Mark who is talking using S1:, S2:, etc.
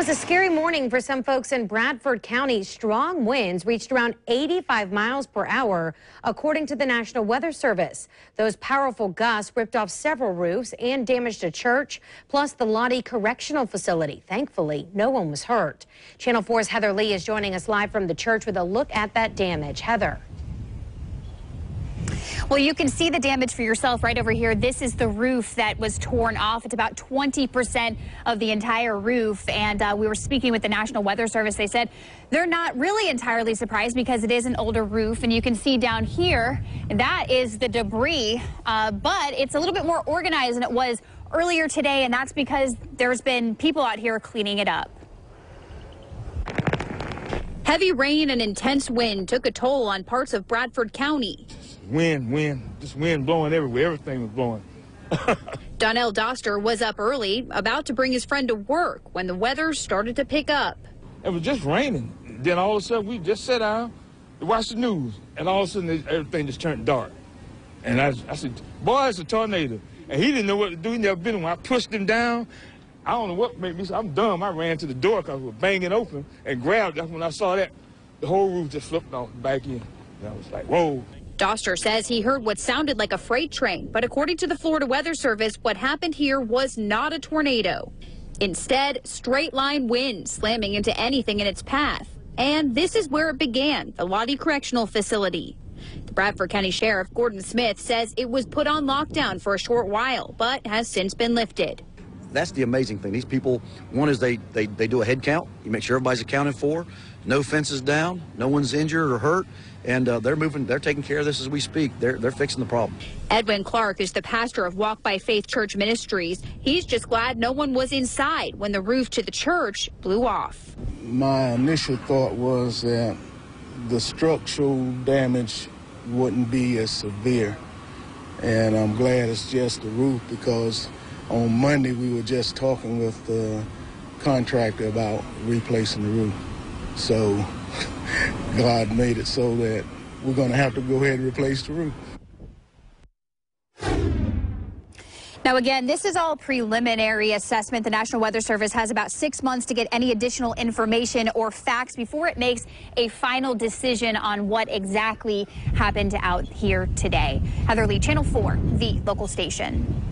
S1: It was a scary morning for some folks in Bradford County. Strong winds reached around 85 miles per hour, according to the National Weather Service. Those powerful gusts ripped off several roofs and damaged a church, plus the Lawtey correctional facility. Thankfully, no one was hurt. Channel 4's Heather Lee is joining us live from the church with a look at that damage. Heather.
S2: Well, you can see the damage for yourself right over here. This is the roof that was torn off. It's about 20% of the entire roof. And we were speaking with the National Weather Service. They said they're not really entirely surprised because it is an older roof. And you can see down here, that is the debris. But it's a little bit more organized than it was earlier today. And that's because there's been people out here cleaning it up. Heavy rain and intense wind took a toll on parts of Bradford County.
S3: Just wind blowing everywhere. Everything was blowing.
S2: Donnell Doster was up early, about to bring his friend to work when the weather started to pick up.
S3: It was just raining. Then all of a sudden we just sat down to watch the news, and all of a sudden everything just turned dark. And I said, boy, it's a tornado. And he didn't know what to do. He never been in one. I pushed him down. I don't know what made me say, I'm dumb. I ran to the door because it was banging open and grabbed it. When I saw that, the whole roof just flipped off back in. And I was like, whoa.
S2: Doster says he heard what sounded like a freight train, but according to the Florida Weather Service, what happened here was not a tornado. Instead, straight line winds slamming into anything in its path. And this is where it began, the Lawtey Correctional Facility. The Bradford County Sheriff, Gordon Smith, says it was put on lockdown for a short while, but has since been lifted.
S4: That's the amazing thing. These people, one is they do a head count. You make sure everybody's accounted for. No fences down. No one's injured or hurt. And they're taking care of this as we speak. They're fixing the problem.
S2: Edwin Clark is the pastor of Walk by Faith Church Ministries. He's just glad no one was inside when the roof to the church blew off.
S5: My initial thought was that the structural damage wouldn't be as severe. And I'm glad it's just the roof, because on Monday we were just talking with the contractor about replacing the roof. So God made it so that we're going to have to go ahead and replace the roof.
S2: Now, again, this is all preliminary assessment. The National Weather Service has about 6 months to get any additional information or facts before it makes a final decision on what exactly happened out here today. Heather Lee, Channel 4, the local station.